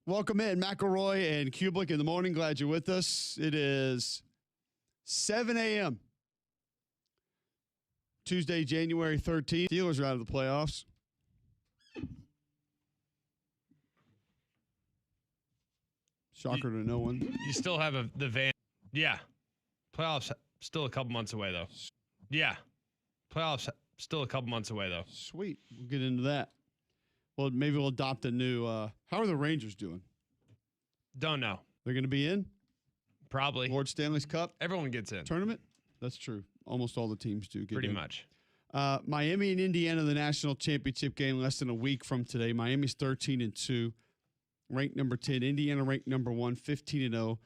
Welcome in, McElroy and Cubelic in the morning. Glad you're with us. It is 7 a.m. Tuesday, January 13th. Steelers are out of the playoffs. Shocker to no one. You still have the van. Yeah. Playoffs still a couple months away, though. Yeah. Playoffs still a couple months away, though. Sweet. We'll get into that. Well, maybe we'll adopt a new how are the Rangers doing? Don't know. They're going to be in? Probably. Lord Stanley's Cup? Everyone gets in. Tournament? That's true. Almost all the teams do get Pretty in. much. Miami and Indiana, the national championship game less than a week from today. Miami's 13-2, ranked number 10. Indiana ranked number 1, 15-0,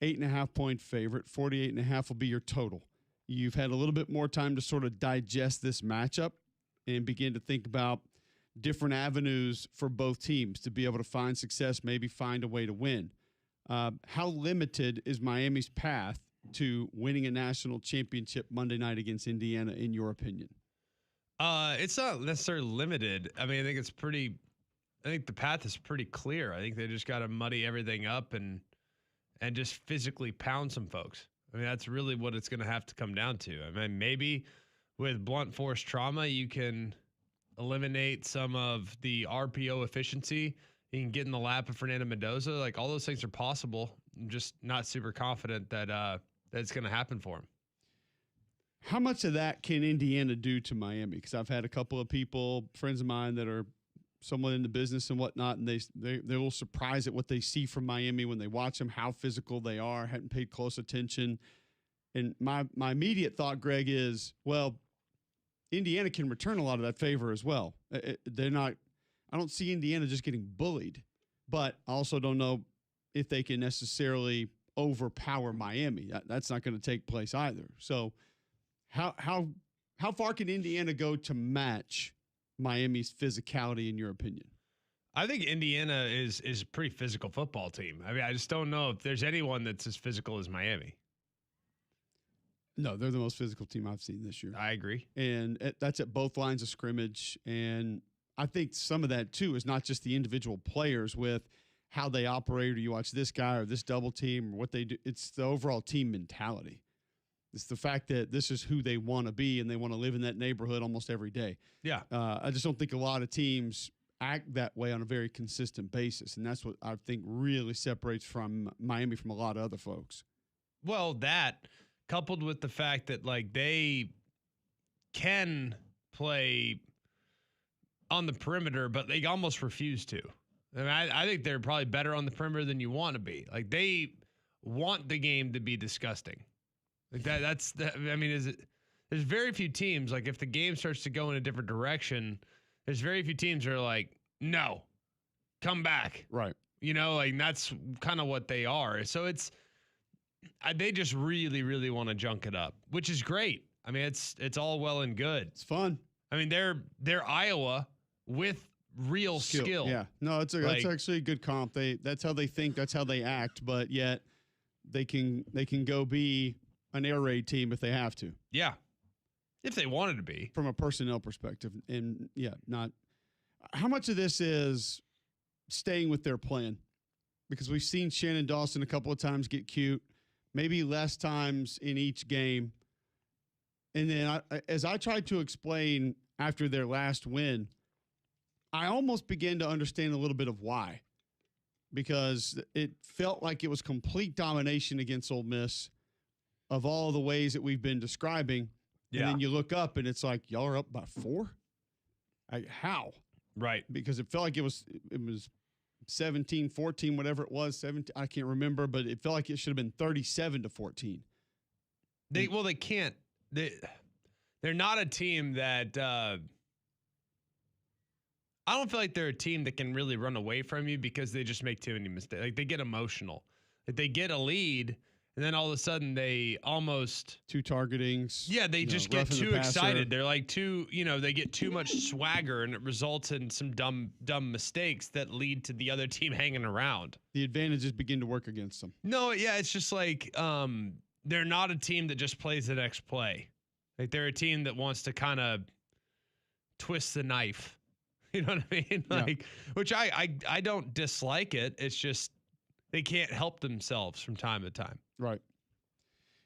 8.5-point favorite. 48.5 will be your total. You've had a little bit more time to sort of digest this matchup and begin to think about different avenues for both teams to be able to find success, maybe find a way to win. How limited is Miami's path to winning a national championship Monday night against Indiana, in your opinion? It's not necessarily limited. I mean, I think the path is pretty clear. I think they just got to muddy everything up and just physically pound some folks. I mean, that's really what it's going to have to come down to. I mean, maybe with blunt force trauma, you can eliminate some of the RPO efficiency. You can get in the lap of Fernando Mendoza. Like, all those things are possible. I'm just not super confident that it's going to happen for him. How much of that can Indiana do to Miami? Because I've had a couple of people, friends of mine, that are somewhat in the business and whatnot, and they're a little surprised at what they see from Miami when they watch them, how physical they are, hadn't paid close attention. And my immediate thought, Greg, is, well, Indiana can return a lot of that favor as well. I don't see Indiana just getting bullied, but I also don't know if they can necessarily overpower Miami. That's not going to take place either. So how far can Indiana go to match Miami's physicality, in your opinion? I think Indiana is a pretty physical football team. I mean, I just don't know if there's anyone that's as physical as Miami. No, they're the most physical team I've seen this year. I agree. And that's at both lines of scrimmage. And I think some of that, too, is not just the individual players with how they operate, or you watch this guy or this double team or what they do. It's the overall team mentality. It's the fact that this is who they want to be, and they want to live in that neighborhood almost every day. Yeah. I just don't think a lot of teams act that way on a very consistent basis, and that's what I think really separates from Miami from a lot of other folks. Well, that coupled with the fact that, like, they can play on the perimeter, but they almost refuse to. I mean, I think they're probably better on the perimeter than you want to be. Like, they want the game to be disgusting. Like there's very few teams, like, if the game starts to go in a different direction, there's very few teams that are like, no, come back. Right. You know, like, that's kind of what they are. So they just really, really want to junk it up, which is great. I mean, it's all well and good. It's fun. I mean, they're Iowa with real skill. Yeah. No, that's actually a good comp. That's how they think, that's how they act, but yet they can go be an air raid team if they have to. Yeah. If they wanted to be. From a personnel perspective. And yeah, not how much of this is staying with their plan? Because we've seen Shannon Dawson a couple of times get cute, maybe less times in each game. And then as I tried to explain after their last win, I almost began to understand a little bit of why. Because it felt like it was complete domination against Ole Miss of all the ways that we've been describing. Yeah. And then you look up and it's like, y'all are up by 4? How? Right. Because it felt like it was 17, 14, whatever it was, 17. I can't remember, but it felt like it should have been 37-14. They can't. They're not a team that I don't feel like they're a team that can really run away from you because they just make too many mistakes. Like, they get emotional. Like, they get a lead, and then all of a sudden they almost 2 targetings. Yeah, they just get too excited. They're like they get too much swagger, and it results in some dumb mistakes that lead to the other team hanging around. The advantages begin to work against them. No, yeah, it's just like they're not a team that just plays the next play. Like, they're a team that wants to kind of twist the knife. You know what I mean? Yeah. Like, which I don't dislike it. It's just they can't help themselves from time to time. Right.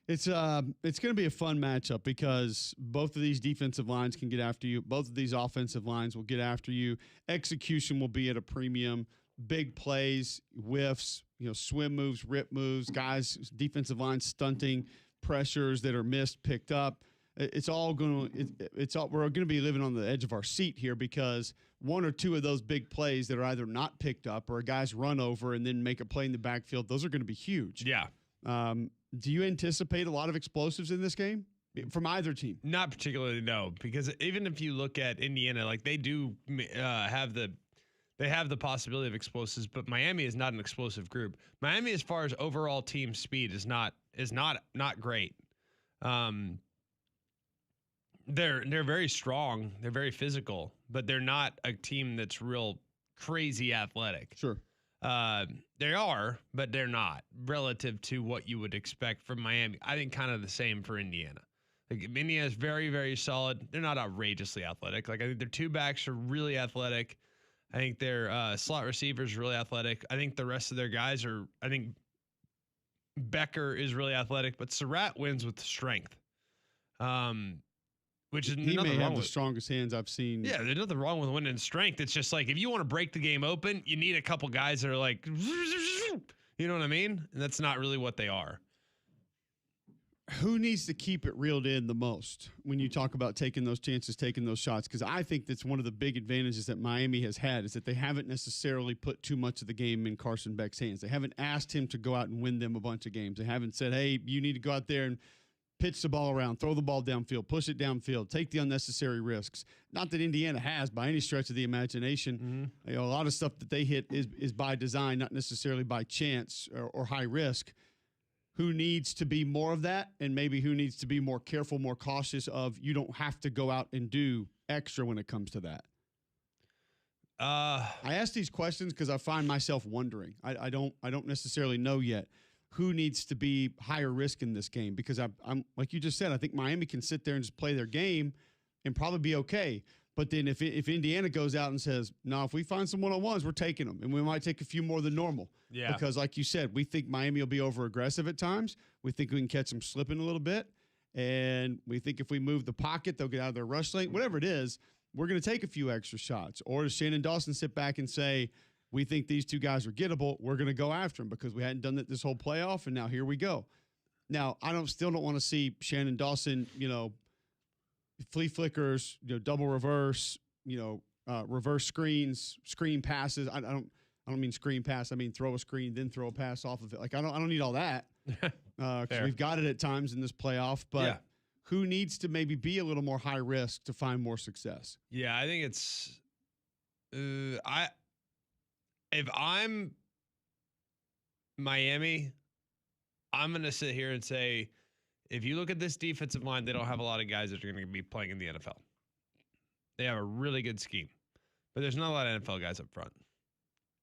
It's going to be a fun matchup because both of these defensive lines can get after you. Both of these offensive lines will get after you. Execution will be at a premium. Big plays, whiffs, swim moves, rip moves, guys, defensive line stunting, pressures that are missed, picked up. It's all going to we're going to be living on the edge of our seat here because one or two of those big plays that are either not picked up or a guy's run over and then make a play in the backfield, those are going to be huge. Yeah. Do you anticipate a lot of explosives in this game from either team? Not particularly, no, because even if you look at Indiana, like they do have the possibility of explosives, but Miami is not an explosive group. Miami, as far as overall team speed, is not great. They're very strong, they're very physical, but they're not a team that's real crazy athletic. Sure. They are, but they're not relative to what you would expect from Miami. I think kind of the same for Indiana. Like Indiana is very, very solid. They're not outrageously athletic. Like I think their two backs are really athletic. I think their slot receivers are really athletic. I think the rest of their guys are. I think Becker is really athletic, but Surratt wins with strength. Which is he nothing may wrong have the with. strongest hands I've seen. Yeah, there's nothing wrong with winning in strength. It's just like if you want to break the game open, you need a couple guys that are like, you know what I mean? And that's not really what they are. Who needs to keep it reeled in the most when you talk about taking those chances, taking those shots? Because I think that's one of the big advantages that Miami has had is that they haven't necessarily put too much of the game in Carson Beck's hands. They haven't asked him to go out and win them a bunch of games. They haven't said, hey, you need to go out there and pitch the ball around, throw the ball downfield, push it downfield, take the unnecessary risks. Not that Indiana has by any stretch of the imagination. Mm-hmm. A lot of stuff that they hit is by design, not necessarily by chance or high risk. Who needs to be more of that, and maybe who needs to be more careful, more cautious of you don't have to go out and do extra when it comes to that? I ask these questions because I find myself wondering. I don't necessarily know yet. Who needs to be higher risk in this game? Because I'm like you just said, I think Miami can sit there and just play their game and probably be okay. But then if Indiana goes out and says, no, if we find some one-on-ones, we're taking them. And we might take a few more than normal. Yeah. Because like you said, we think Miami will be over-aggressive at times. We think we can catch them slipping a little bit. And we think if we move the pocket, they'll get out of their rush lane. Whatever it is, we're going to take a few extra shots. Or does Shannon Dawson sit back and say, we think these two guys are gettable. We're going to go after them because we hadn't done that this whole playoff, and now here we go. Now, still don't want to see Shannon Dawson, flea flickers, double reverse, reverse screens, screen passes. I don't mean screen pass. I mean throw a screen, then throw a pass off of it. Like I don't need all that because we've got it at times in this playoff. But who needs to maybe be a little more high risk to find more success? Yeah, I think it's If I'm Miami, I'm going to sit here and say, if you look at this defensive line, they don't have a lot of guys that are going to be playing in the NFL. They have a really good scheme, but there's not a lot of NFL guys up front.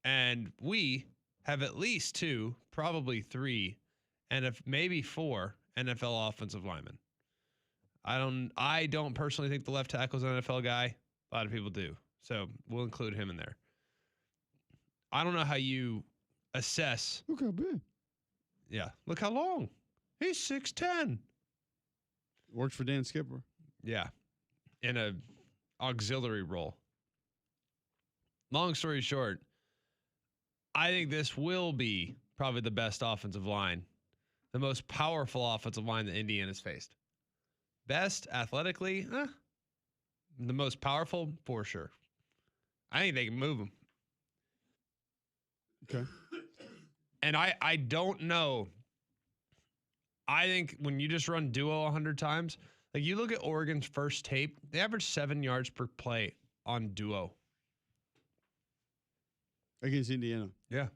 And we have at least 2, probably 3, and if maybe 4 NFL offensive linemen. I don't personally think the left tackle is an NFL guy. A lot of people do. So we'll include him in there. I don't know how you assess. Look how big. Yeah. Look how long. He's 6'10". Works for Dan Skipper. Yeah. In a auxiliary role. Long story short, I think this will be probably the best offensive line, the most powerful offensive line that Indiana's faced. Best athletically, the most powerful for sure. I think they can move them. Okay. And I don't know. I think when you just run duo 100 times, like you look at Oregon's first tape, they average 7 yards per play on duo. Against Indiana. Yeah.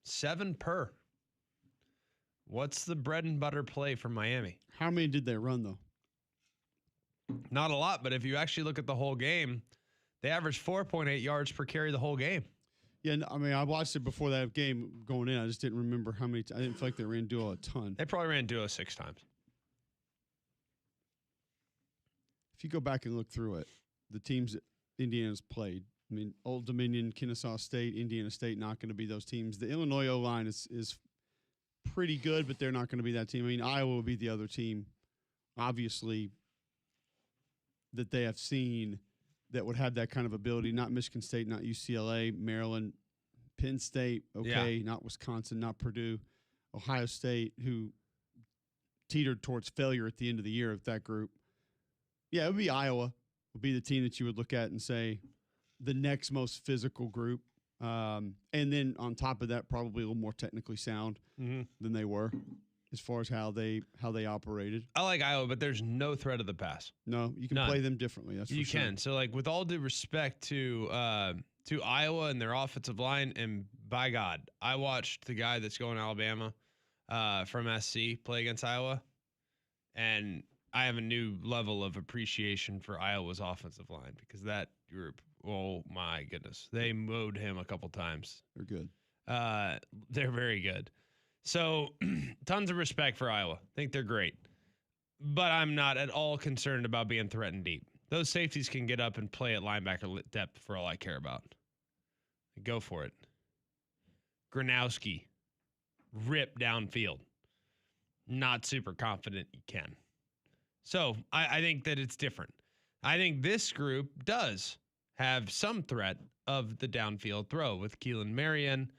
7 per. What's the bread and butter play for Miami? How many did they run, though? Not a lot, but if you actually look at the whole game, they averaged 4.8 yards per carry the whole game. Yeah, I mean, I watched it before that game going in. I just didn't remember how many. I didn't feel like they ran duo a ton. They probably ran duo 6 times. If you go back and look through it, the teams that Indiana's played. I mean, Old Dominion, Kennesaw State, Indiana State, not going to be those teams. The Illinois O-line is pretty good, but they're not going to be that team. I mean, Iowa will be the other team, obviously, that they have seen that would have that kind of ability. Not Michigan State, not UCLA, Maryland, Penn State, okay, not Wisconsin, not Purdue, Ohio State, who teetered towards failure at the end of the year of that group. Yeah, it would be Iowa, would be the team that you would look at and say the next most physical group. And then on top of that, probably a little more technically sound than they were as far as how they operated. I like Iowa, but there's no threat of the pass. No, you can play them differently. That's for you sure. can. So, like, with all due respect to Iowa and their offensive line, and by God, I watched the guy that's going to Alabama from SC play against Iowa, and I have a new level of appreciation for Iowa's offensive line because that group, oh my goodness, they mowed him a couple times. They're good. They're very good. So tons of respect for Iowa. Think they're great. But I'm not at all concerned about being threatened deep. Those safeties can get up and play at linebacker depth for all I care about. Go for it. Gronowski, rip downfield. Not super confident you can. So I think that it's different. I think this group does have some threat of the downfield throw with Keelan Marion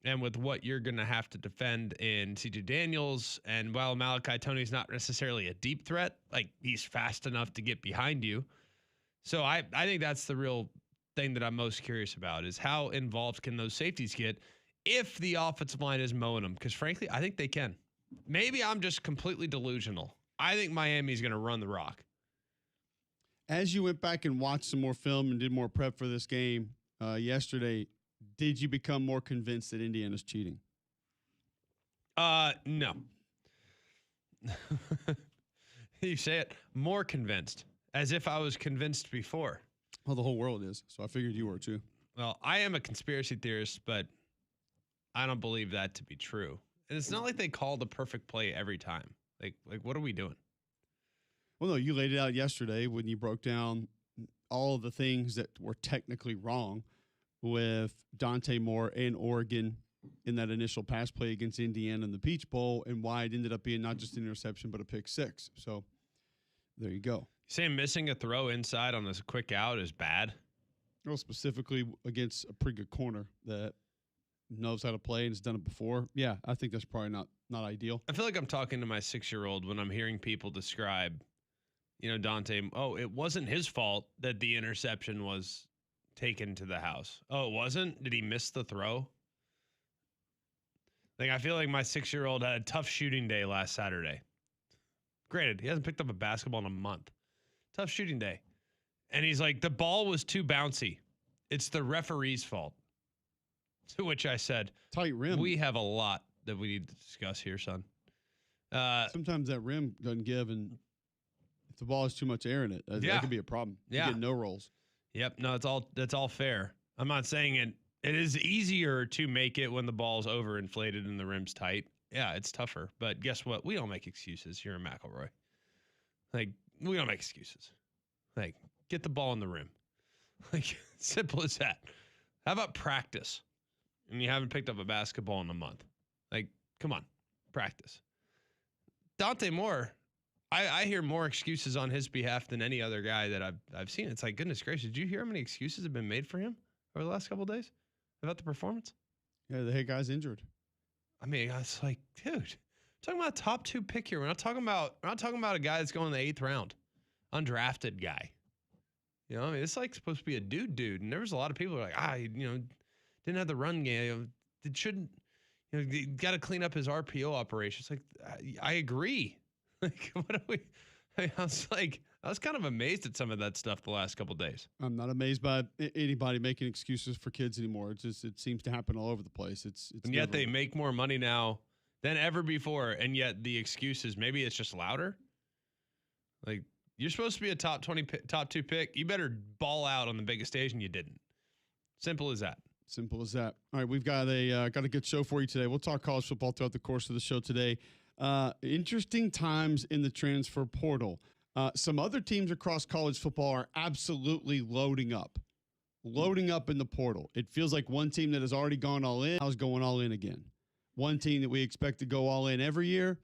and with what you're going to have to defend in C.J. Daniels. And while Malachi Tony's not necessarily a deep threat, like he's fast enough to get behind you. So I think that's the real thing that I'm most curious about is how involved can those safeties get if the offensive line is mowing them? Because frankly, I think they can. Maybe I'm just completely delusional. I think Miami's going to run the rock. As you went back and watched some more film and did more prep for this game yesterday, did you become more convinced that Indiana's cheating? No. You say it, more convinced, as if I was convinced before. Well, the whole world is, so I figured you were too. Well, I am a conspiracy theorist, but I don't believe that to be true. And it's not like they call the perfect play every time. Like what are we doing? Well, no, you laid it out yesterday when you broke down all of the things that were technically wrong with Dante Moore and Oregon in that initial pass play against Indiana in the Peach Bowl and why it ended up being not just an interception but a pick six. So there you go. Saying missing a throw inside on this quick out is bad? Well, specifically against a pretty good corner that knows how to play and has done it before. Yeah, I think that's probably not ideal. I feel like I'm talking to my 6-year-old when I'm hearing people describe, Dante, oh, it wasn't his fault that the interception was taken to the house. Oh, it wasn't? Did he miss the throw? I feel like my 6-year-old had a tough shooting day last Saturday. Granted, he hasn't picked up a basketball in a month. Tough shooting day. And he's like, the ball was too bouncy. It's the referee's fault. To which I said, tight rim. We have a lot that we need to discuss here, son. Sometimes that rim doesn't give, and if the ball has too much air in it, that could be a problem. You get no rolls. Yep. No, that's all fair. I'm not saying it is easier to make it when the ball's overinflated and the rim's tight. Yeah, it's tougher. But guess what? We don't make excuses here in McElroy. We don't make excuses. Get the ball in the rim. Simple as that. How about practice? And you haven't picked up a basketball in a month. Come on, practice. Dante Moore, I hear more excuses on his behalf than any other guy that I've seen. It's like, goodness gracious, did you hear how many excuses have been made for him over the last couple of days about the performance? Yeah, the head guy's injured. I mean, it's like, dude, we're talking about a top 2 pick here. We're not talking about a guy that's going in the 8th round, undrafted guy. It's supposed to be a dude. And there was a lot of people who were like, didn't have the run game. It shouldn't, you got to clean up his RPO operation. It's like, I agree. What are we? I was kind of amazed at some of that stuff the last couple of days. I'm not amazed by anybody making excuses for kids anymore. It seems to happen all over the place. And yet they make more money now than ever before. And yet the excuses, maybe it's just louder. You're supposed to be a top 2 pick. You better ball out on the biggest stage, and you didn't. Simple as that. Simple as that. All right, we've got a good show for you today. We'll talk college football throughout the course of the show today. Interesting times in the transfer portal. Some other teams across college football are absolutely loading up in the portal. It feels like one team that has already gone all in now is going all in again. One team that we expect to go all in every year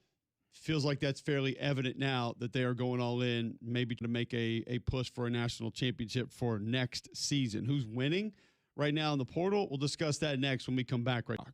feels like that's fairly evident now that they are going all in, maybe to make a push for a national championship for next season. Who's winning right now in the portal? We'll discuss that next when we come back right now.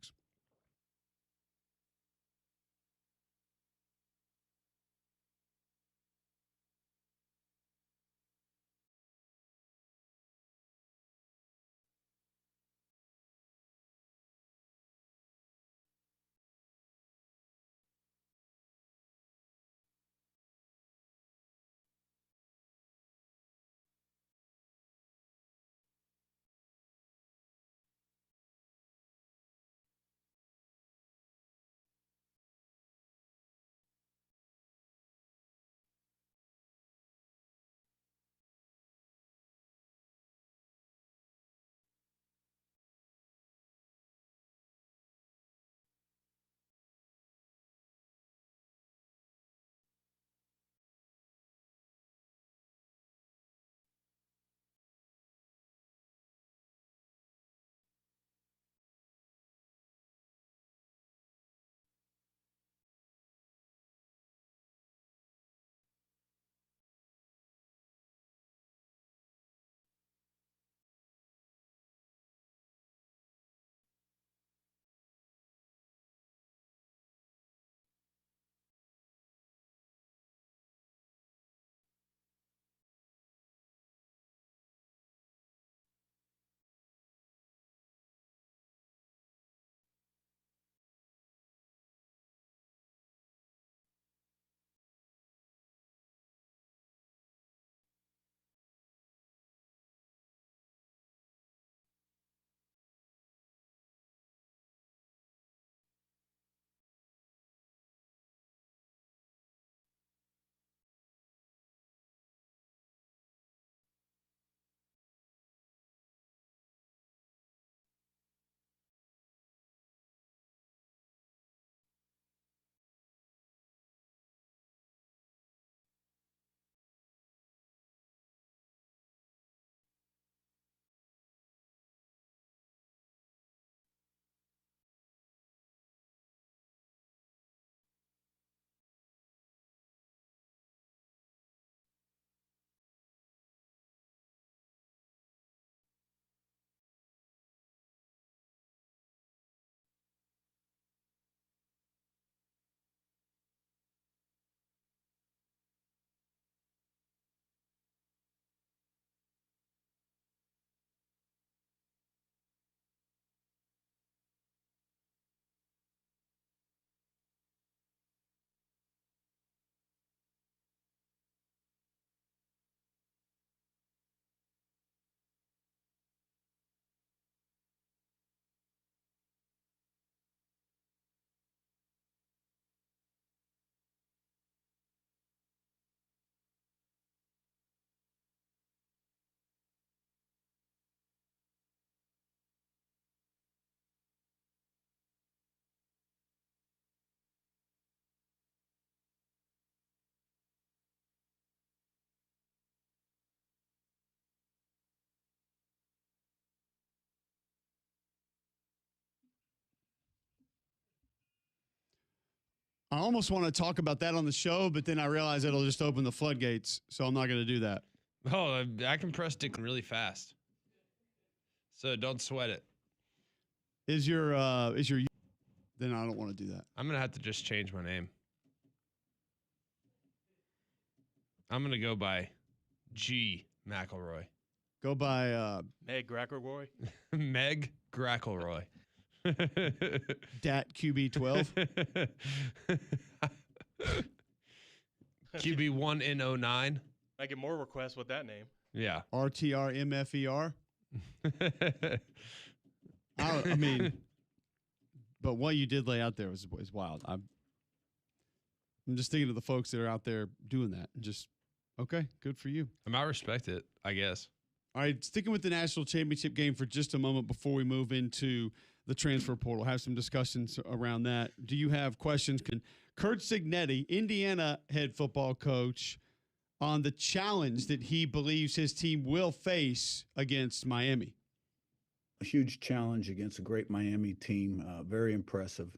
I almost want to talk about that on the show, but then I realize it'll just open the floodgates, so I'm not going to do that. Oh, I can press dick really fast. So don't sweat it. Is your then I don't want to do that. I'm going to have to just change my name. I'm going to go by G. McElroy. Go by Meg Grackelroy. Meg Grackelroy. Dat QB12. QB1 in 09. I get more requests with that name. Yeah. RTRMFER. I mean, but what you did lay out there is wild. I'm just thinking of the folks that are out there doing that. And just, okay, good for you. I respect it, I guess. All right, sticking with the national championship game for just a moment before we move into the transfer portal, have some discussions around that. Do you have questions? Kurt Signetti, Indiana head football coach, on the challenge that he believes his team will face against Miami. A huge challenge against a great Miami team. Very impressive,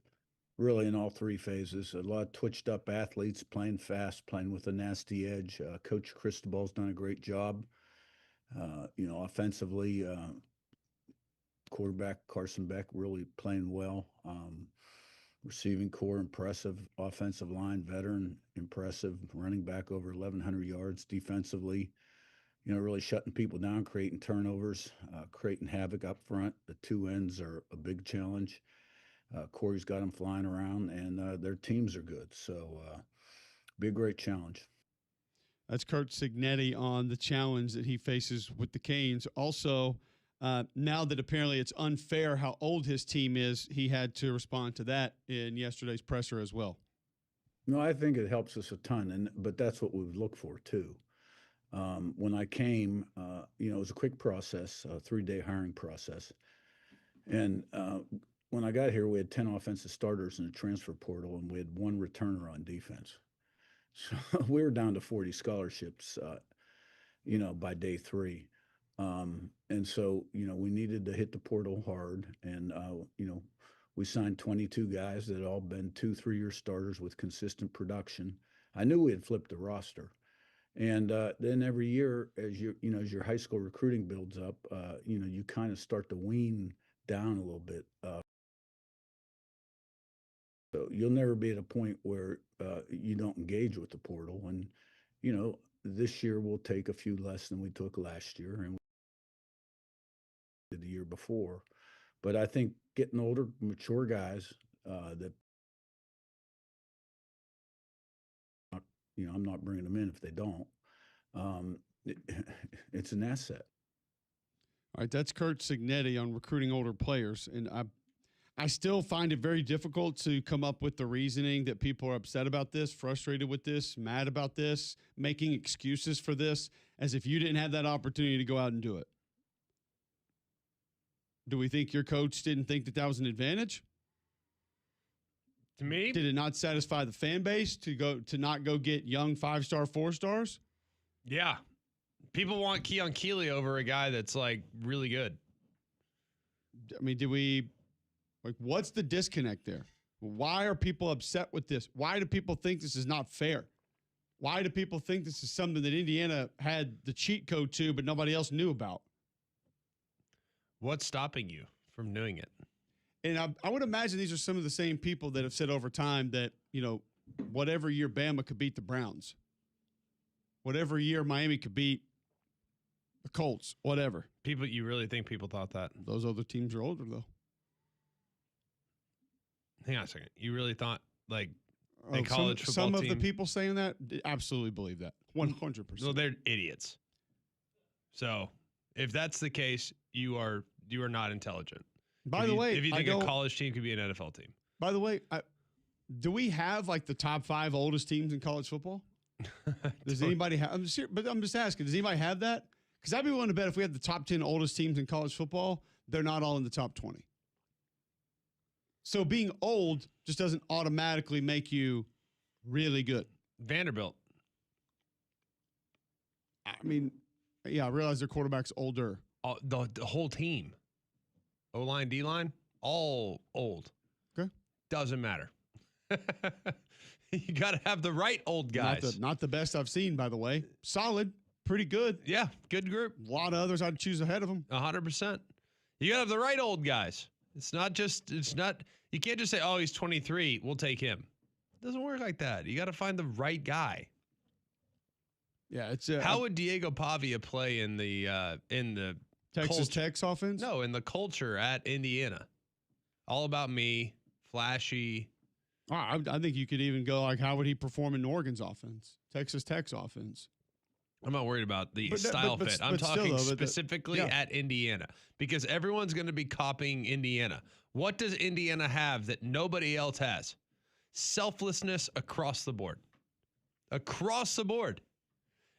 really, in all three phases. A lot of twitched up athletes playing fast, playing with a nasty edge. Coach Cristobal's done a great job. Offensively, quarterback Carson Beck really playing well. Receiving core impressive, offensive line veteran impressive, running back over 1,100 yards. Defensively, really shutting people down, creating turnovers, creating havoc up front. The two ends are a big challenge. Corey's got them flying around, and their teams are good. So, be a great challenge. That's Curt Cignetti on the challenge that he faces with the Canes. Also, now that apparently it's unfair how old his team is, he had to respond to that in yesterday's presser as well. No, I think it helps us a ton, but that's what we would look for too. When I came, it was a quick process, a 3-day hiring process. And when I got here, we had 10 offensive starters in the transfer portal, and we had one returner on defense. So we were down to 40 scholarships, by day 3. And so, we needed to hit the portal hard. And, we signed 22 guys that had all been 2-3-year starters with consistent production. I knew we had flipped the roster. And then every year, as your high school recruiting builds up, you kind of start to wean down a little bit. So you'll never be at a point where you don't engage with the portal. And, this year we'll take a few less than we took last year and the year before. But I think getting older, mature guys that, I'm not bringing them in if they don't. It's an asset. All right, that's Curt Cignetti on recruiting older players. And I still find it very difficult to come up with the reasoning that people are upset about this, frustrated with this, mad about this, making excuses for this, as if you didn't have that opportunity to go out and do it. Do we think your coach didn't think that was an advantage? To me, did it not satisfy the fan base to not go get young 5-star, 4-stars? Yeah. People want Keon Keeley over a guy that's like really good. I mean, what's the disconnect there? Why are people upset with this? Why do people think this is not fair? Why do people think this is something that Indiana had the cheat code to, but nobody else knew about? What's stopping you from doing it? And I would imagine these are some of the same people that have said over time that, whatever year Bama could beat the Browns, whatever year Miami could beat the Colts, whatever. You really think people thought that? Those other teams are older, though. Hang on a second. You really thought, like, a college football some team? of the people saying that absolutely believe that. 100%. Well, they're idiots. So if that's the case, you are not intelligent. By the way, if you think a college team could be an NFL team. By the way, do we have like the top 5 oldest teams in college football? Does anybody have? I'm just asking. Does anybody have that? Because I'd be willing to bet if we had the top 10 oldest teams in college football, they're not all in the top 20. So being old just doesn't automatically make you really good. Vanderbilt. I mean, yeah, I realize their quarterback's older. The whole team. O-line, D-line, all old. Okay. Doesn't matter. You got to have the right old guys. Not the best I've seen, by the way. Solid. Pretty good. Yeah, good group. A lot of others I'd choose ahead of them. 100%. You got to have the right old guys. You can't just say, oh, he's 23, we'll take him. It doesn't work like that. You got to find the right guy. Yeah, it's how would Diego Pavia play in the Texas Tech's offense? No, in the culture at Indiana. All about me, flashy. I think you could even go like, how would he perform in Oregon's offense, Texas Tech's offense? I'm not worried about the style fit. I'm talking specifically at Indiana because everyone's going to be copying Indiana. What does Indiana have that nobody else has? Selflessness across the board. Across the board.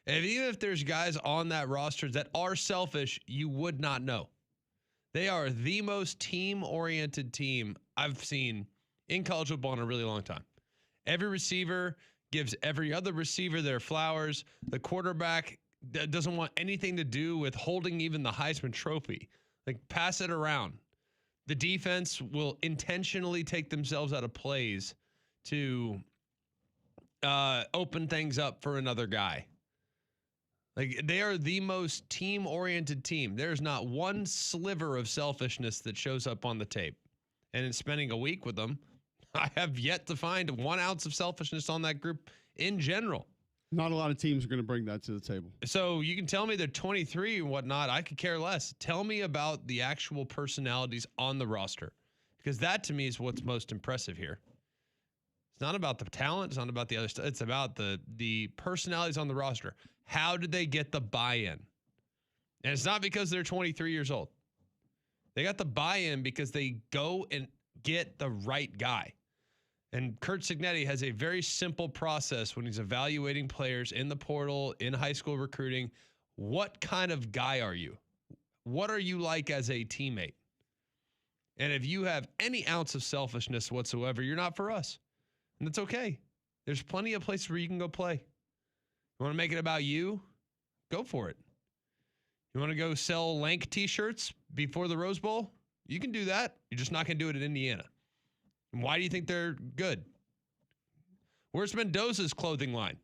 And even if there's guys on that roster that are selfish, you would not know. They are the most team-oriented team I've seen in college football in a really long time. Every receiver gives every other receiver their flowers. The quarterback doesn't want anything to do with holding even the Heisman Trophy. Like, pass it around. The defense will intentionally take themselves out of plays to open things up for another guy. Like, they are the most team-oriented team. There's not one sliver of selfishness that shows up on the tape. And in spending a week with them, I have yet to find 1 ounce of selfishness on that group in general. Not a lot of teams are going to bring that to the table. So you can tell me they're 23 and whatnot. I could care less. Tell me about the actual personalities on the roster, because that to me is what's most impressive here. It's not about the talent. It's not about the other stuff. It's about the personalities on the roster. How did they get the buy-in? And it's not because they're 23 years old. They got the buy-in because they go and get the right guy. And Curt Cignetti has a very simple process when he's evaluating players in the portal, in high school recruiting. What kind of guy are you? What are you like as a teammate? And if you have any ounce of selfishness whatsoever, you're not for us. And it's okay. There's plenty of places where you can go play. You want to make it about you? Go for it. You want to go sell Lank t-shirts before the Rose Bowl? You can do that. You're just not going to do it in Indiana. And why do you think they're good? Where's Mendoza's clothing line?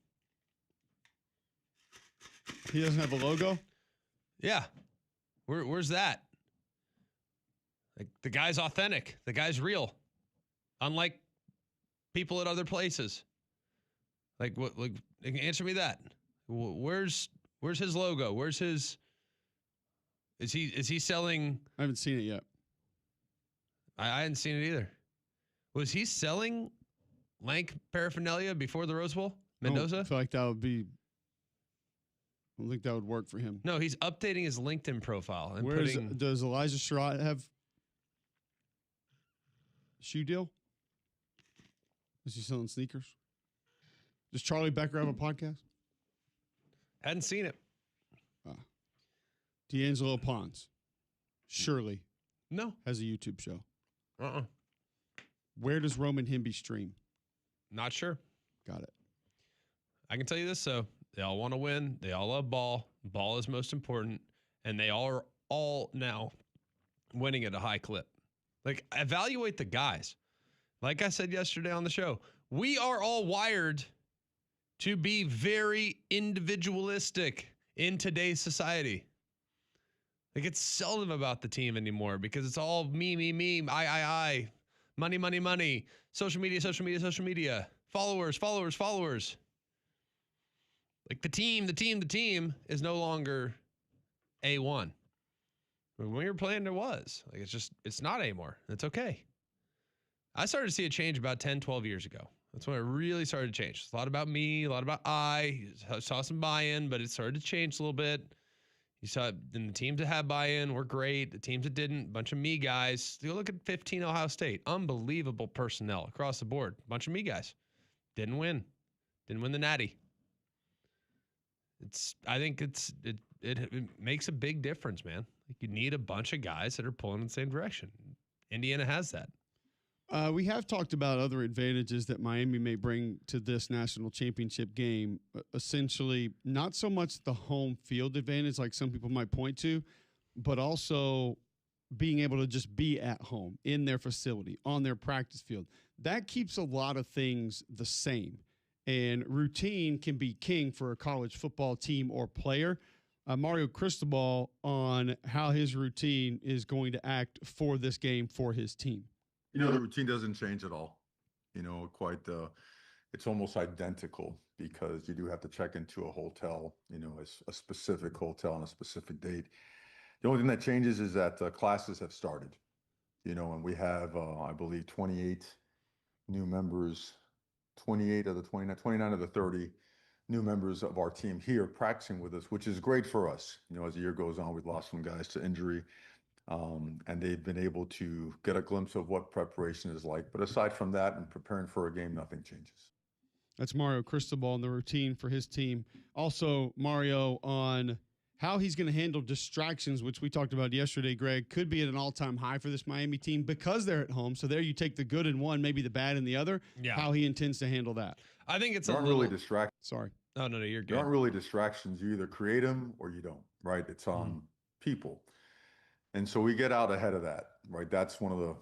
He doesn't have a logo? Yeah. Where's that? Like, the guy's authentic. The guy's real. Unlike people at other places. Like, what? Like, answer me that. Where's his logo? Where's his? Is he selling? I haven't seen it yet. I hadn't seen it either. Was he selling Lank paraphernalia before the Rose Bowl? Mendoza? I feel like that would be. I don't think that would work for him. No, he's updating his LinkedIn profile and does Elijah Sherrod have shoe deal? Is he selling sneakers? Does Charlie Becker have a podcast? Hadn't seen it. D'Angelo Pons surely No. has a YouTube show. Uh-uh. Where does Roman Himby stream? Not sure. Got it. I can tell you this, though. They all want to win. They all love ball. Ball is most important. And they are all now winning at a high clip. Like, evaluate the guys. Like I said yesterday on the show, we are all wired to be very individualistic in today's society. Like, it's seldom about the team anymore because it's all me, I. Money, money, money. Social media, social media, social media. Followers, followers, followers. Like, the team is no longer A1. When we were playing, there was. Like, it's not anymore. It's okay. I started to see a change about 10, 12 years ago. That's when it really started to change. It's a lot about me, a lot about I. Saw some buy-in, but it started to change a little bit. You saw the teams that had buy-in were great. The teams that didn't, a bunch of me guys. You look at 15 Ohio State. Unbelievable personnel across the board. A bunch of me guys. Didn't win. Didn't win the Natty. I think it makes a big difference, man. Like, you need a bunch of guys that are pulling in the same direction. Indiana has that. We have talked about other advantages that Miami may bring to this national championship game. Essentially, not so much the home field advantage like some people might point to, but also being able to just be at home in their facility, on their practice field. That keeps a lot of things the same. And routine can be king for a college football team or player. Mario Cristobal on how his routine is going to act for this game for his team. The routine doesn't change at all. It's almost identical because you do have to check into a hotel, a specific hotel on a specific date. The only thing that changes is that classes have started, and we have, I believe, 28 new members, 29 of the 30 new members of our team here practicing with us, which is great for us. As the year goes on, we've lost some guys to injury. And they've been able to get a glimpse of what preparation is like. But aside from that and preparing for a game, nothing changes. That's Mario Cristobal and the routine for his team. Also, Mario on how he's going to handle distractions, which we talked about yesterday, Greg, could be at an all-time high for this Miami team because they're at home. So there you take the good in one, maybe the bad in the other. Yeah. How he intends to handle that. I think it's There a aren't little. really distractions. Sorry. Oh no, you're There good. aren't really distractions. You either create them or you don't, right? It's people. And so we get out ahead of that, right? That's one of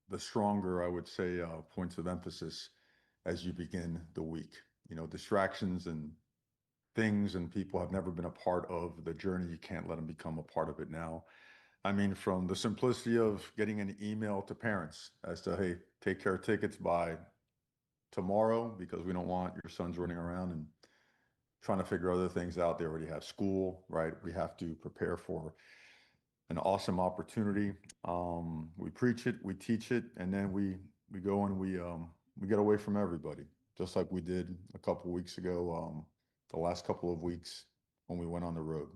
the stronger, I would say, points of emphasis as you begin the week. Distractions and things and people have never been a part of the journey. You can't let them become a part of it now. I mean, from the simplicity of getting an email to parents as to, hey, take care of tickets by tomorrow because we don't want your sons running around and trying to figure other things out. They already have school, right? We have to prepare for an awesome opportunity. We preach it, we teach it, and then we go and we get away from everybody, just like we did a couple of weeks ago, the last couple of weeks when we went on the road.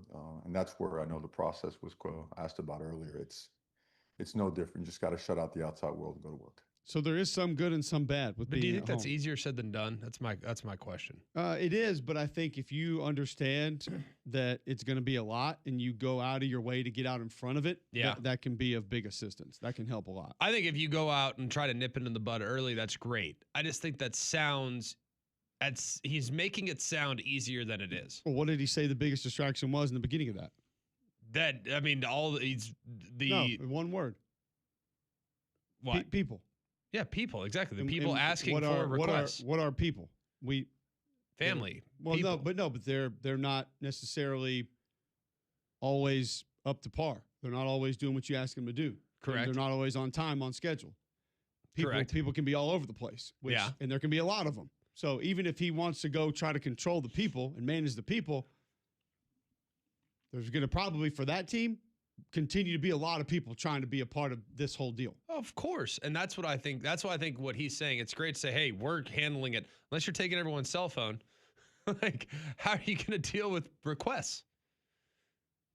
And that's where I know the process was asked about earlier. It's no different. You just got to shut out the outside world and go to work. So there is some good and some bad with But being do you think at that's home. easier said than done? That's my question. It is, but I think if you understand that it's going to be a lot and you go out of your way to get out in front of it, Yeah. that can be of big assistance. That can help a lot. I think if you go out and try to nip it in the bud early, that's great. I just think that he's making it sound easier than it is. Well, what did he say the biggest distraction was in the beginning of that? No, one word. What? People. Yeah, people, exactly. The And- people and asking what for are, requests. What are people? Family. Well, people. but they're not necessarily always up to par. They're not always doing what you ask them to do. Correct. They're not always on time, on schedule. Correct. People can be all over the place. Yeah. And there can be a lot of them. So even if he wants to go try to control the people and manage the people, there's going to probably, for that team, continue to be a lot of people trying to be a part of this whole deal. Of course. And that's what I think. That's why I think what he's saying, it's great to say, hey, we're handling it. Unless you're taking everyone's cell phone, like, how are you going to deal with requests?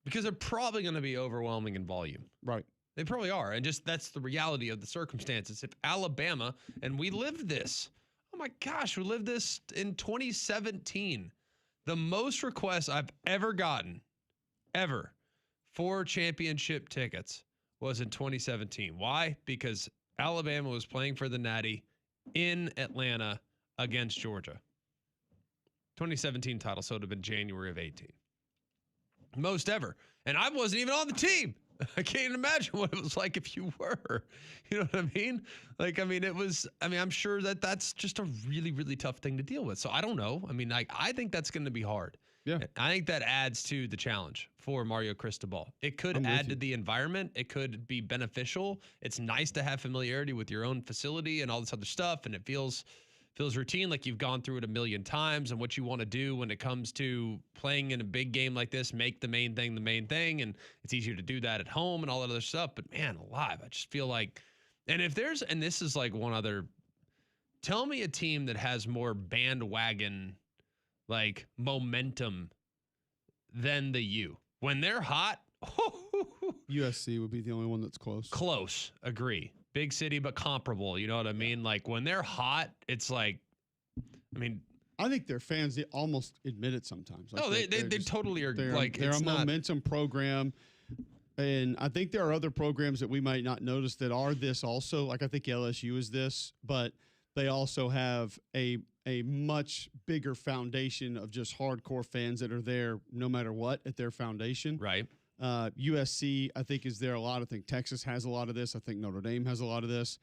Because they're probably going to be overwhelming in volume. Right. They probably are. And just that's the reality of the circumstances. If Alabama, and we lived this, oh my gosh, we lived this in 2017. The most requests I've ever gotten, ever, for championship tickets was in 2017. Why? Because Alabama was playing for the Natty in Atlanta against Georgia. 2017 title, so it would have been January of 18. Most ever. And I wasn't even on the team. I can't imagine what it was like if you were. You know what I mean? I'm sure that's just a really, really tough thing to deal with. So I don't know. I think that's going to be hard. Yeah. I think that adds to the challenge for Mario Cristobal. It could I'm with add to you. the environment. It could be beneficial. It's nice to have familiarity with your own facility and all this other stuff. And it feels routine, like you've gone through it a million times, and what you want to do when it comes to playing in a big game like this, make the main thing the main thing. And it's easier to do that at home and all that other stuff. But man, alive, I just feel like, and this is like one other, tell me a team that has more bandwagon, like momentum than the U. When they're hot, USC would be the only one that's close. close, agree. Big city, but comparable. You know what I mean? Like when they're hot, it's like, I think their fans, they almost admit it sometimes. Like no, they totally are. They're, Like they're it's a not. momentum program. And I think there are other programs that we might not notice that are this also. Like I think LSU is this, but they also have a much bigger foundation of just hardcore fans that are there no matter what at their foundation. Right. USC, I think, is there a lot. I think Texas has a lot of this. I think Notre Dame has a lot of this.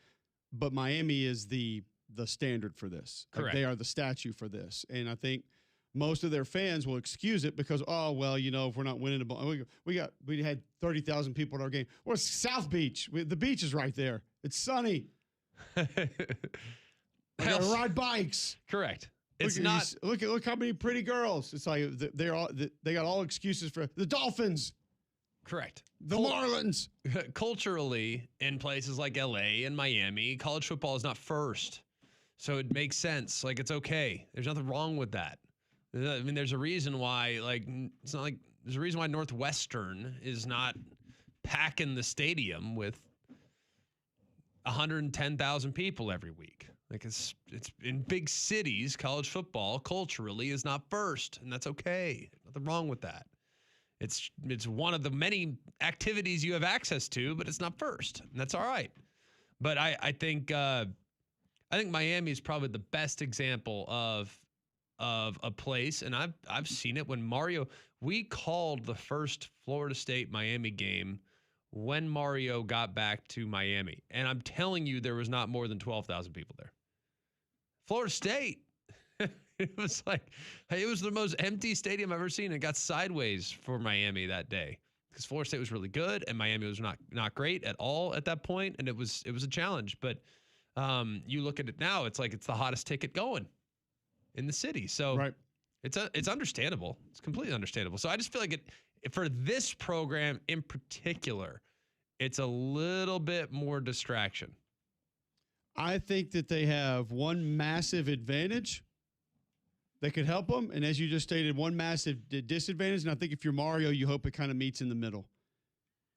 But Miami is the standard for this. Like, Correct. they are the statue for this. And I think most of their fans will excuse it because, oh, well, if we're not winning a ball, we had 30,000 people at our game. We're South Beach. The beach is right there. It's sunny. We gotta ride bikes. Correct. It's look, not. Look how many pretty girls. It's like they got all excuses for the Dolphins, Correct. the Marlins. Culturally, in places like LA and Miami, college football is not first. So it makes sense. Like, it's okay. There's nothing wrong with that. There's a reason why, it's not like there's a reason why Northwestern is not packing the stadium with 110,000 people every week. Like, it's in big cities, college football culturally is not first, and that's okay. Nothing wrong with that. It's one of the many activities you have access to, but it's not first, and that's all right. But I think I think Miami is probably the best example of a place, and I've seen it when Mario. We called the first Florida State Miami game when Mario got back to Miami, and I'm telling you, there was not more than 12,000 people there. Florida State. It was like, it was the most empty stadium I've ever seen. It got sideways for Miami that day because Florida State was really good and Miami was not great at all at that point, and it was a challenge. But you look at it now, it's like it's the hottest ticket going in the city. So Right. it's understandable. It's completely understandable. So I just feel like for this program in particular, it's a little bit more distraction. I think that they have one massive advantage that could help them. And as you just stated, one massive disadvantage. And I think if you're Mario, you hope it kind of meets in the middle.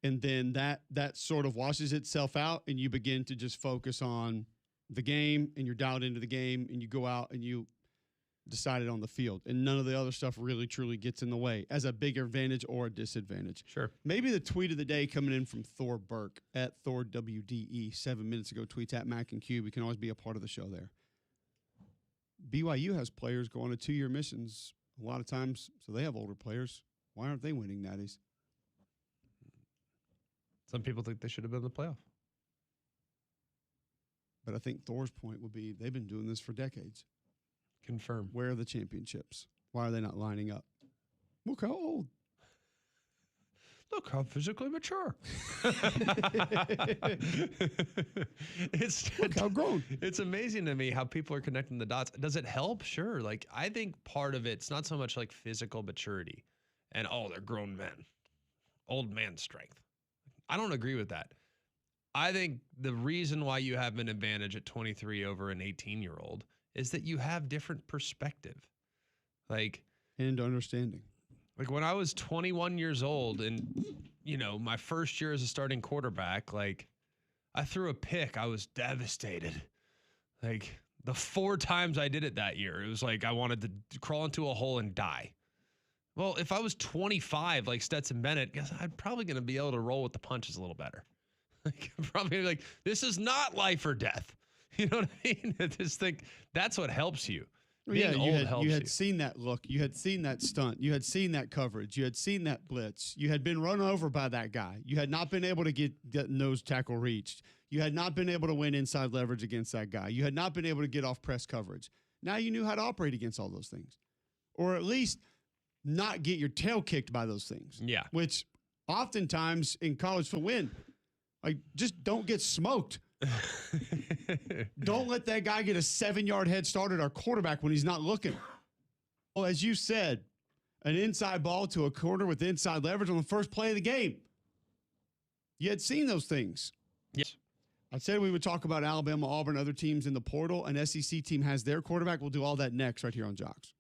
And then that sort of washes itself out and you begin to just focus on the game and you're dialed into the game and you go out and you decide it on the field. And none of the other stuff really truly gets in the way as a bigger advantage or a disadvantage. Sure. Maybe the tweet of the day coming in from Thor Burke at Thor WDE 7 minutes ago, tweets at Mac and Cube. We can always be a part of the show there. BYU has players going to 2-year missions a lot of times, so they have older players. Why aren't they winning natties? Some people think they should have been in the playoff. But I think Thor's point would be they've been doing this for decades. Confirm. Where are the championships? Why are they not lining up? Look how old. Look how physically mature. Look how grown. It's amazing to me how people are connecting the dots. Does it help? Sure. Like, I think part of it's not so much like physical maturity and, oh, they're grown men, old man strength. I don't agree with that. I think the reason why you have an advantage at 23 over an 18-year-old is that you have different perspective. Like, And understanding. Like when I was 21 years old and, my first year as a starting quarterback, like I threw a pick. I was devastated. Like the 4 times I did it that year, it was like I wanted to crawl into a hole and die. Well, if I was 25, like Stetson Bennett, guess I'm probably going to be able to roll with the punches a little better. Like, I'm probably like, this is not life or death. You know what I mean? I just think that's what helps you. Being old you had seen that look. You had seen that stunt. You had seen that coverage. You had seen that blitz. You had been run over by that guy. You had not been able to get nose tackle reached. You had not been able to win inside leverage against that guy. You had not been able to get off press coverage. Now you knew how to operate against all those things. Or at least not get your tail kicked by those things. Yeah. Which oftentimes in college for win, like just don't get smoked. Don't let that guy get a 7-yard head start at our quarterback when he's not looking. Well, as you said, an inside ball to a corner with inside leverage on the first play of the game. You had seen those things. Yes. I said we would talk about Alabama, Auburn, other teams in the portal. An SEC team has their quarterback. We'll do all that next right here on Jocks.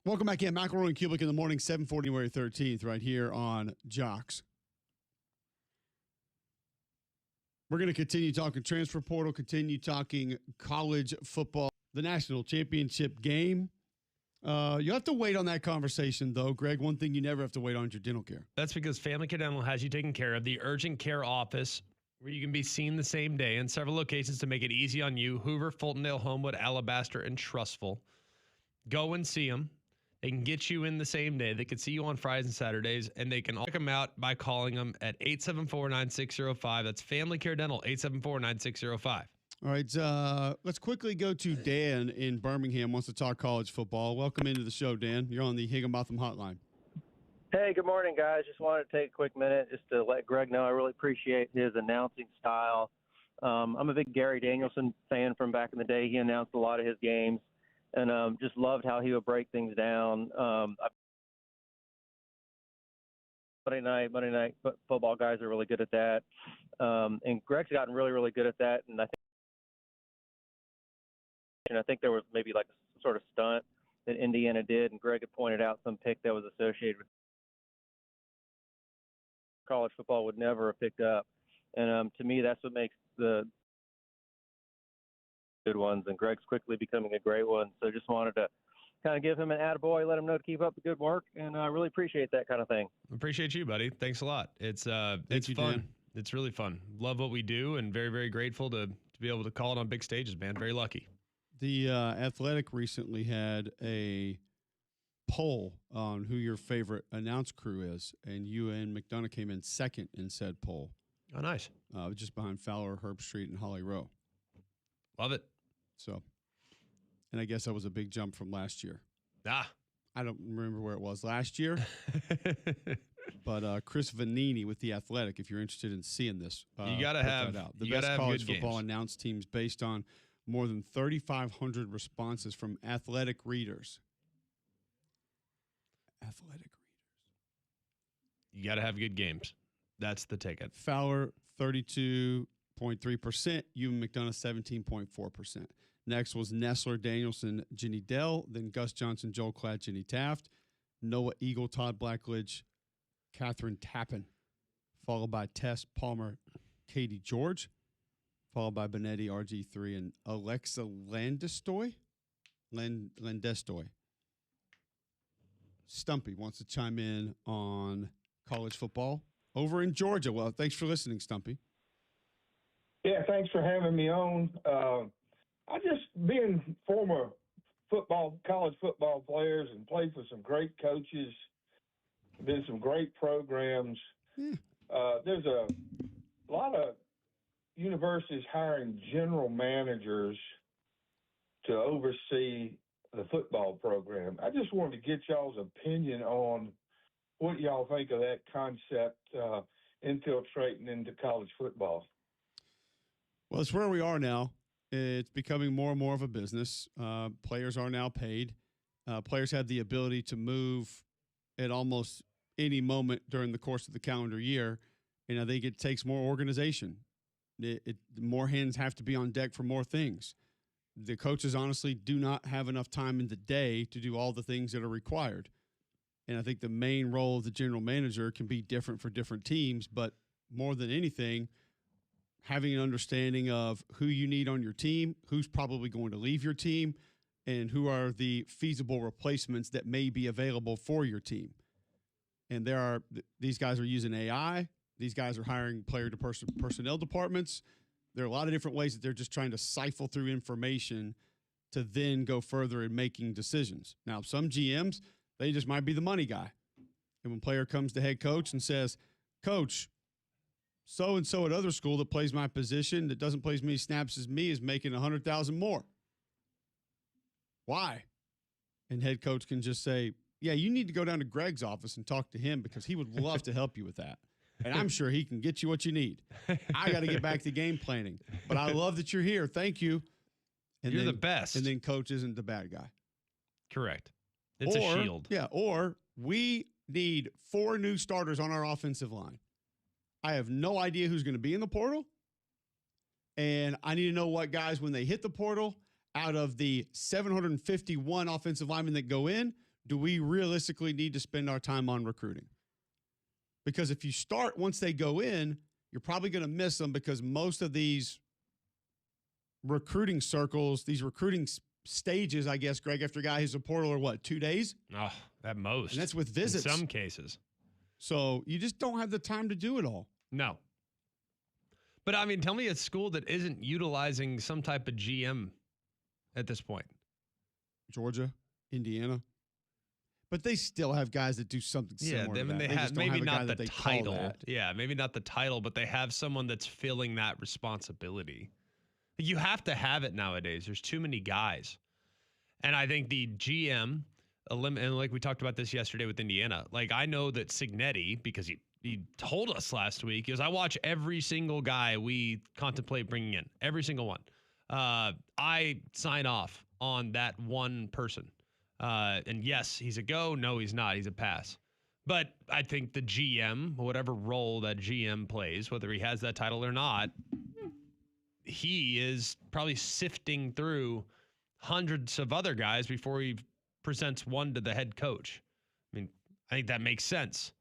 Welcome back in. McElroy and Cubelic in the morning, 7:40, January 13th, right here on Jocks. We're going to continue talking transfer portal, continue talking college football, the national championship game. You have to wait on that conversation, though, Greg. One thing you never have to wait on is your dental care. That's because Family Care Dental has you taken care of. The urgent care office, where you can be seen the same day in several locations to make it easy on you: Hoover, Fultondale, Homewood, Alabaster, and Trustful. Go and see them. They can get you in the same day. They can see you on Fridays and Saturdays, and they can check them out by calling them at 874-9605. That's Family Care Dental, 874-9605. All right, let's quickly go to Dan in Birmingham, wants to talk college football. Welcome into the show, Dan. You're on the Higginbotham Hotline. Hey, good morning, guys. Just wanted to take a quick minute just to let Greg know I really appreciate his announcing style. I'm a big Gary Danielson fan from back in the day. He announced a lot of his games, and just loved how he would break things down. Monday night football guys are really good at that, and Greg's gotten really, really good at that. And I think there was maybe like a sort of stunt that Indiana did, and Greg had pointed out some pick that was associated with college football would never have picked up. And to me, that's what makes the good ones, and Greg's quickly becoming a great one. So just wanted to kind of give him an attaboy, let him know to keep up the good work, and I really appreciate that kind of thing. Appreciate you, buddy. Thanks a lot. It's fun. Dan. It's really fun. Love what we do, and very, very grateful to be able to call it on big stages, man. Very lucky. The Athletic recently had a poll on who your favorite announce crew is, and you and McDonough came in second in said poll. Oh, nice. Just behind Fowler, Herb Street, and Holly Rowe. Love it. So, and I guess that was a big jump from last year. Ah. I don't remember where it was last year, but Chris Vanini with The Athletic, if you're interested in seeing this, you got to have that out. The you best gotta have college good football games. announced teams based on more than 3,500 responses from Athletic readers. Athletic readers. You got to have good games. That's the ticket. Fowler, 32.3%. Ewan McDonough, 17.4%. Next was Nestler, Danielson, Ginny Dell. Then Gus Johnson, Joel Klatt, Ginny Taft. Noah Eagle, Todd Blackledge, Catherine Tappan. Followed by Tess Palmer, Katie George. Followed by Benetti, RG3, and Alexa Landestoy. Landestoy. Stumpy wants to chime in on college football over in Georgia. Well, thanks for listening, Stumpy. Yeah, thanks for having me on. I just being former college football players and played for some great coaches, been some great programs. There's a lot of universities hiring general managers to oversee the football program. I just wanted to get y'all's opinion on what y'all think of that concept infiltrating into college football. Well, it's where we are now. It's becoming more and more of a business. Players are now paid. Players have the ability to move at almost any moment during the course of the calendar year. And I think it takes more organization. More hands have to be on deck for more things. The coaches honestly do not have enough time in the day to do all the things that are required. And I think the main role of the general manager can be different for different teams, but more than anything, having an understanding of who you need on your team, who's probably going to leave your team, and who are the feasible replacements that may be available for your team. And these guys are using AI. These guys are hiring personnel departments. There are a lot of different ways that they're just trying to siphon through information to then go further in making decisions. Now, some GMs, they just might be the money guy. And when a player comes to head coach and says, Coach, so-and-so at other school that plays my position, that doesn't play as many snaps as me, is making $100,000 more. Why? And head coach can just say, yeah, you need to go down to Greg's office and talk to him because he would love to help you with that. And I'm sure he can get you what you need. I got to get back to game planning. But I love that you're here. Thank you. And You're the best. And then coach isn't the bad guy. Correct. It's a shield. Yeah, or we need 4 new starters on our offensive line. I have no idea who's going to be in the portal. And I need to know what guys, when they hit the portal, out of the 751 offensive linemen that go in, do we realistically need to spend our time on recruiting? Because if you start once they go in, you're probably going to miss them because most of these recruiting circles, these recruiting stages, I guess, Greg, after a guy who's a portal are what, 2 days? Oh, at most. And that's with visits. In some cases. So you just don't have the time to do it all. No. But I mean, tell me a school that isn't utilizing some type of GM at this point. Georgia, Indiana. But they still have guys that do something similar. Yeah, I mean, they just have don't maybe have a guy not the that they call title. that. Yeah, maybe not the title, but they have someone that's filling that responsibility. You have to have it nowadays. There's too many guys. And I think the GM, and like we talked about this yesterday with Indiana, like I know that Signetti, because he told us last week, I watch every single guy we contemplate bringing in, every single one. I sign off on that one person. And yes, he's a go. No, he's not. He's a pass. But I think the GM, whatever role that GM plays, whether he has that title or not, he is probably sifting through hundreds of other guys before he presents one to the head coach. I mean, I think that makes sense.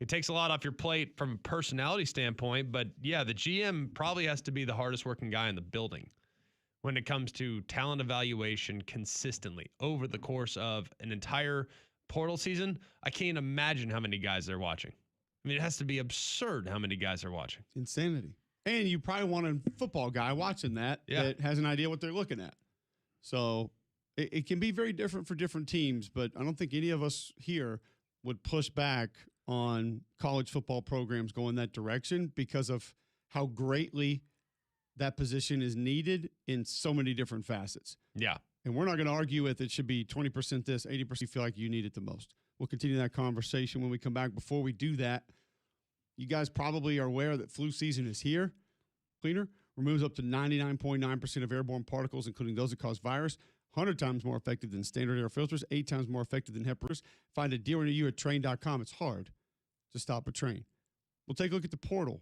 It takes a lot off your plate from a personality standpoint, but yeah, the GM probably has to be the hardest working guy in the building when it comes to talent evaluation consistently over the course of an entire portal season. I can't imagine how many guys they're watching. I mean, it has to be absurd how many guys are watching. Insanity. And you probably want a football guy watching that has an idea what they're looking at. So it can be very different for different teams, but I don't think any of us here would push back on college football programs going that direction because of how greatly that position is needed in so many different facets. Yeah. And we're not going to argue with it should be 20% this, 80% you feel like you need it the most. We'll continue that conversation when we come back. Before we do that, you guys probably are aware that flu season is here. Cleaner removes up to 99.9% of airborne particles, including those that cause virus. 100 times more effective than standard air filters, 8 times more effective than HEPA. Find a dealer near you at train.com. It's hard to stop a train. We'll take a look at the portal.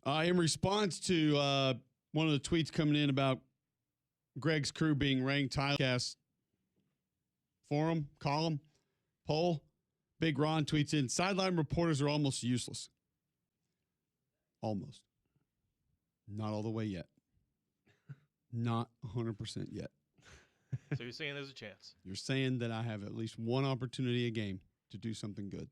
In response to one of the tweets coming in about Greg's crew being ranked Tylecast forum, column, poll, Big Ron tweets in, sideline reporters are almost useless. Almost. Not all the way yet. Not 100% yet. So you're saying there's a chance? You're saying that I have at least one opportunity a game to do something good.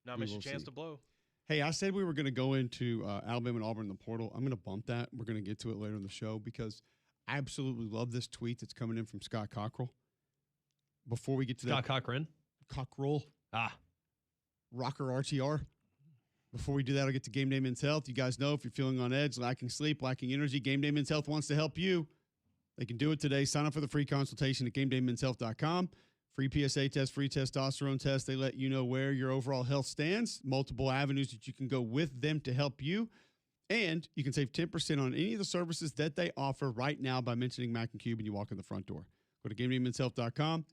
Not miss your chance to blow. Hey, I said we were going to go into Alabama and Auburn in the portal. I'm going to bump that. We're going to get to it later in the show because I absolutely love this tweet that's coming in from Scott Cockrell. Before we get to Scott Cochran? Cockrell. Ah. Rocker RTR. Before we do that, I'll get to Game Day Men's Health. You guys know if you're feeling on edge, lacking sleep, lacking energy, Game Day Men's Health wants to help you. They can do it today. Sign up for the free consultation at GameDayMen'sHealth.com. Free PSA test, free testosterone test. They let you know where your overall health stands. Multiple avenues that you can go with them to help you. And you can save 10% on any of the services that they offer right now by mentioning Mac and Cube when you walk in the front door. Go to GameDayMen'sHealth.com.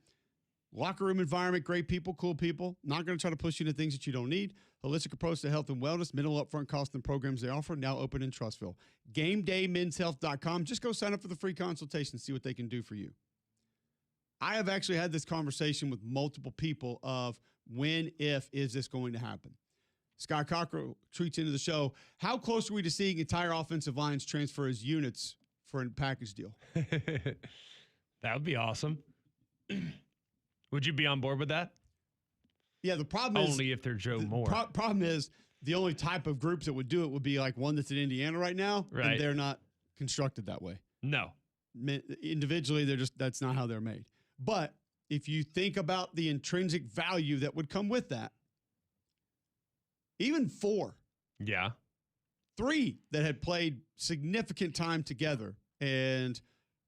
Locker room environment, great people, cool people. Not going to try to push you into things that you don't need. Holistic approach to health and wellness, minimal upfront cost and programs they offer, now open in Trustville. GameDayMen'sHealth.com. Just go sign up for the free consultation, see what they can do for you. I have actually had this conversation with multiple people of when, if, is this going to happen? Scott Cockrell tweets into the show, how close are we to seeing entire offensive lines transfer as units for a package deal? That would be awesome. Would you be on board with that? Yeah, the problem is... Only if they're Joe Moore. Problem is, the only type of groups that would do it would be like one that's in Indiana right now, right. And they're not constructed that way. No. Individually, that's not how they're made. But if you think about the intrinsic value that would come with that, even 4. Yeah. 3 that had played significant time together. And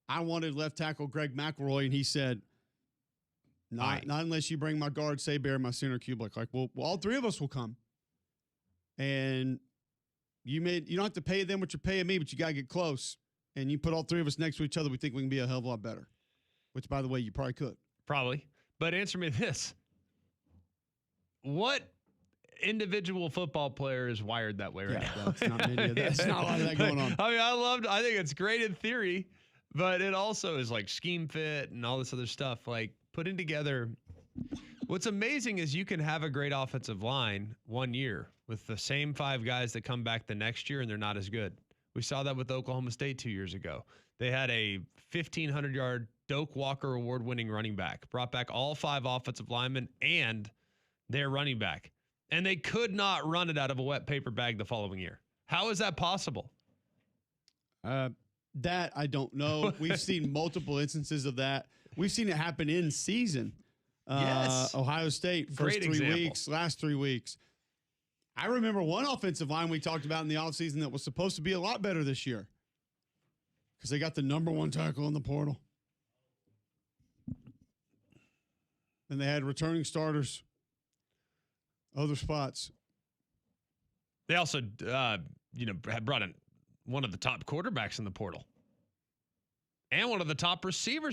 I wanted left tackle Greg McElroy, and he said, not unless you bring my guard, Saber, and my center, Cubelic. Like, well, all 3 of us will come. And you don't have to pay them what you're paying me, but you got to get close. And you put all 3 of us next to each other, we think we can be a hell of a lot better. Which, by the way, you probably could. Probably. But answer me this. What individual football player is wired that way right now? That's not many of that. There's not a lot of that going on. I mean, I think it's great in theory, but it also is like scheme fit and all this other stuff. Like putting together. What's amazing is you can have a great offensive line one year with the same 5 guys that come back the next year and they're not as good. We saw that with Oklahoma State 2 years ago. They had a 1,500-yard Doak Walker award-winning running back, brought back all 5 offensive linemen and their running back. And they could not run it out of a wet paper bag the following year. How is that possible? That I don't know. We've seen multiple instances of that. We've seen it happen in season. Yes. Ohio State, Great first 3 example. weeks, last 3 weeks. I remember one offensive line we talked about in the offseason that was supposed to be a lot better this year because they got the number 1 tackle in the portal. And they had returning starters, other spots. They also, had brought in one of the top quarterbacks in the portal and one of the top receivers